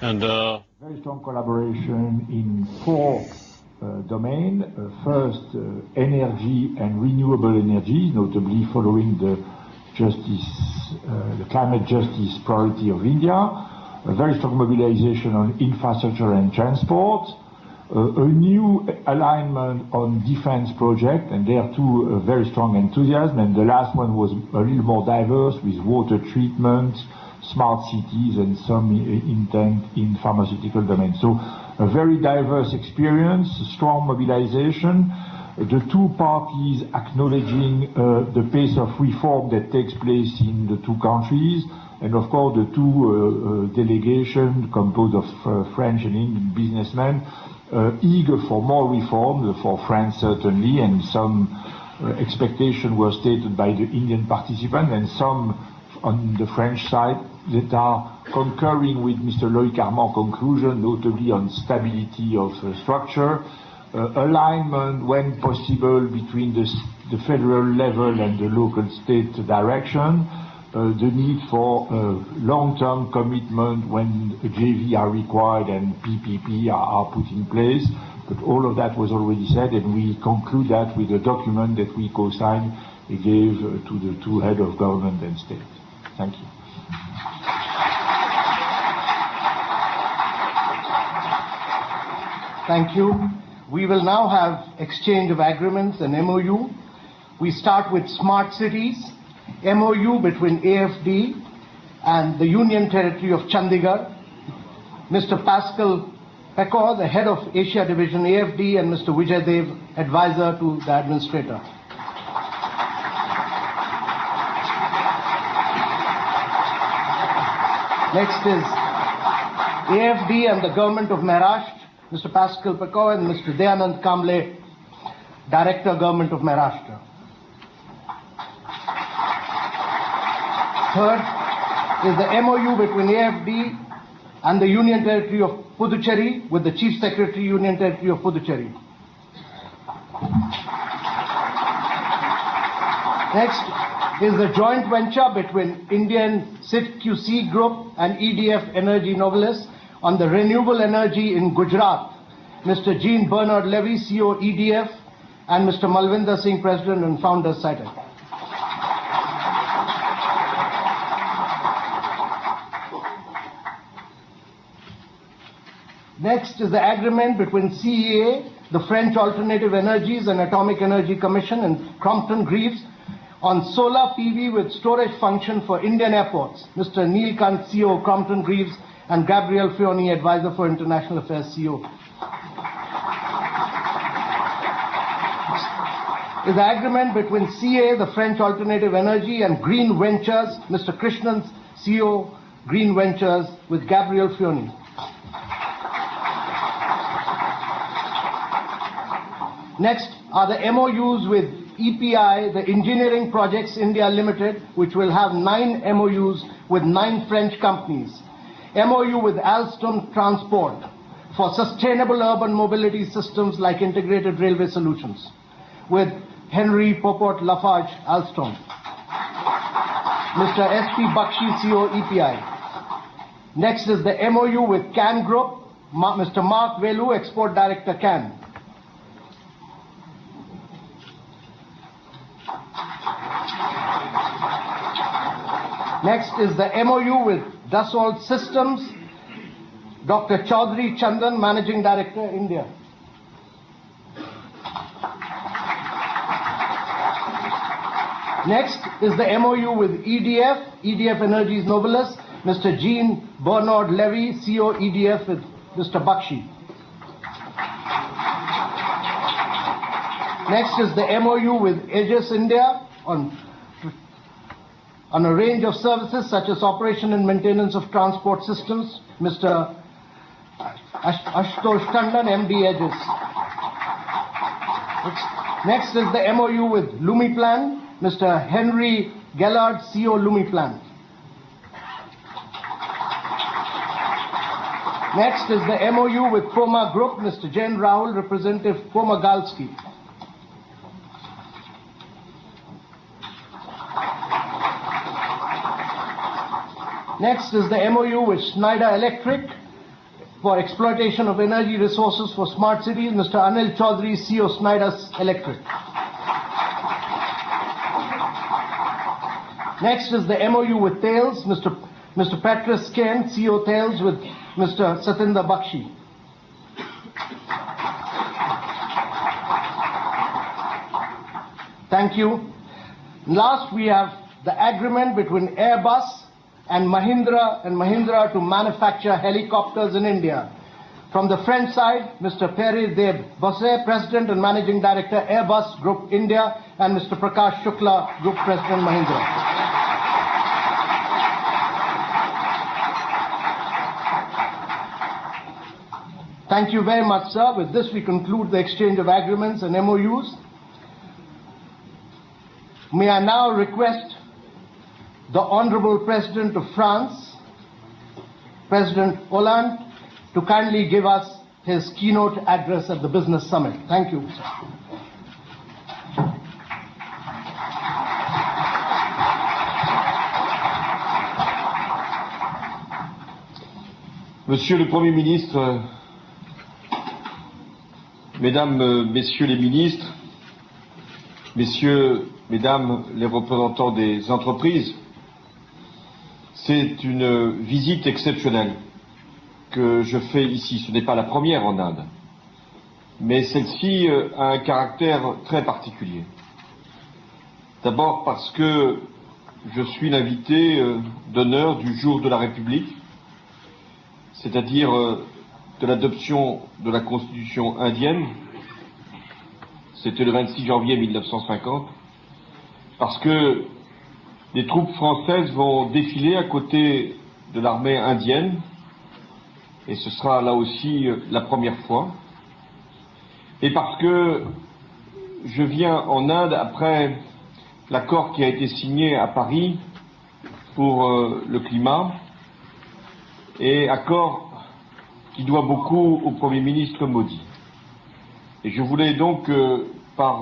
And very strong collaboration in four domains. First, energy and renewable energy, notably following the climate justice priority of India. A very strong mobilization on infrastructure and transport. A new alignment on defense project, and there too very strong enthusiasm. And the last one was a little more diverse with water treatment, smart cities, and some intent in pharmaceutical domain. So a very diverse experience, strong mobilization. The two parties acknowledging the pace of reform that takes place in the two countries, and of course the two delegations composed of French and Indian businessmen eager for more reform, for France certainly, and some expectations were stated by the Indian participants, and some on the French side that are concurring with Mr. Loïc Armand's conclusion, notably on stability of structure, alignment when possible between the federal level and the local state direction, the need for long-term commitment when JV are required and PPP are put in place. But all of that was already said, and we conclude that with a document that we co-signed and gave to the two heads of government and state. Thank you. Thank you. We will now have exchange of agreements and MOU. We start with smart cities. MOU between AFD and the Union Territory of Chandigarh. Mr. Pascal Pecor, the head of Asia Division AFD, and Mr. Vijay Dev, advisor to the administrator. Next is AFD and the Government of Maharashtra, Mr. Pascal Pecor and Mr. Dayanand Kamble, Director, Government of Maharashtra. Third is the MOU between AFD and the Union Territory of Puducherry with the Chief Secretary, Union Territory of Puducherry. Next is the joint venture between Indian SITQC Group and EDF Energy Novelis on the renewable energy in Gujarat. Mr. Jean Bernard Levy, CEO EDF, and Mr. Malvinder Singh, President and Founder SITEC. Next is the agreement between CEA, the French Alternative Energies and Atomic Energy Commission, and Crompton Greaves on solar PV with storage function for Indian airports. Mr. Neil Kant, CEO, Crompton Greaves, and Gabriel Fioni, Advisor for International Affairs, CEO. Is the agreement between CA, the French Alternative Energy, and Green Ventures, Mr. Krishnan, CEO, Green Ventures, with Gabriel Fioni. Next are the MOUs with EPI, the Engineering Projects India Limited, which will have 9 MOUs with 9 French companies. MOU with Alstom Transport for sustainable urban mobility systems like integrated railway solutions with Henry Popot Lafarge Alstom. Mr. S.P. Bakshi, CEO EPI. Next is the MOU with CAN Group, Mr. Mark Velu, Export Director CAN. Next is the MOU with Dassault Systems, Dr. Chaudhary Chandan, Managing Director, India. Next is the MOU with EDF Energies Novelis, Mr. Jean Bernard Levy, CEO EDF, with Mr. Bakshi. Next is the MOU with Aegis India on a range of services such as operation and maintenance of transport systems, Mr. Ashutosh Tandon, MD Aegis. Next is the MOU with Lumiplan, Mr. Henry Gellard, CEO Lumiplan. Next is the MOU with Poma Group, Mr. Jain Rahul, Representative Poma Galski. Next is the MOU with Schneider Electric for exploitation of energy resources for smart cities, Mr. Anil Chaudhary, CEO Snyder's Electric. Next is the MOU with Thales, Mr. Petrus Kane, CEO Thales, with Mr. Satinder Bakshi. Thank you. Last, we have the agreement between Airbus and Mahindra to manufacture helicopters in India. From the French side, Mr. Pierre de Bosset, President and Managing Director, Airbus Group India, and Mr. Prakash Shukla, Group President, Mahindra. Thank you very much, sir. With this, we conclude the exchange of agreements and MOUs. May I now request the Honorable President of France, President Hollande, to kindly give us his keynote address at the Business Summit. Thank you, sir. Monsieur le Premier ministre, Mesdames, Messieurs les ministres, Messieurs, Mesdames les représentants des entreprises, c'est une visite exceptionnelle que je fais ici. Ce n'est pas la première en Inde, mais celle-ci a un caractère très particulier. D'abord parce que je suis l'invité d'honneur du jour de la République, c'est-à-dire de l'adoption de la Constitution indienne. C'était le 26 janvier 1950, parce que les troupes françaises vont défiler à côté de l'armée indienne, et ce sera là aussi la première fois, et parce que je viens en Inde après l'accord qui a été signé à Paris pour le climat, et accord qui doit beaucoup au Premier ministre Modi. Et je voulais donc, par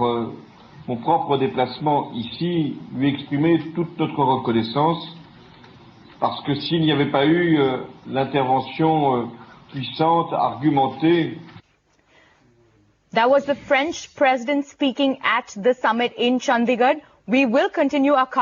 mon propre déplacement ici, lui exprimer toute notre reconnaissance, parce que s'il n'y avait pas eu l'intervention puissante, argumentée. That was the French president speaking at the summit in Chandigarh. We will continue our coverage.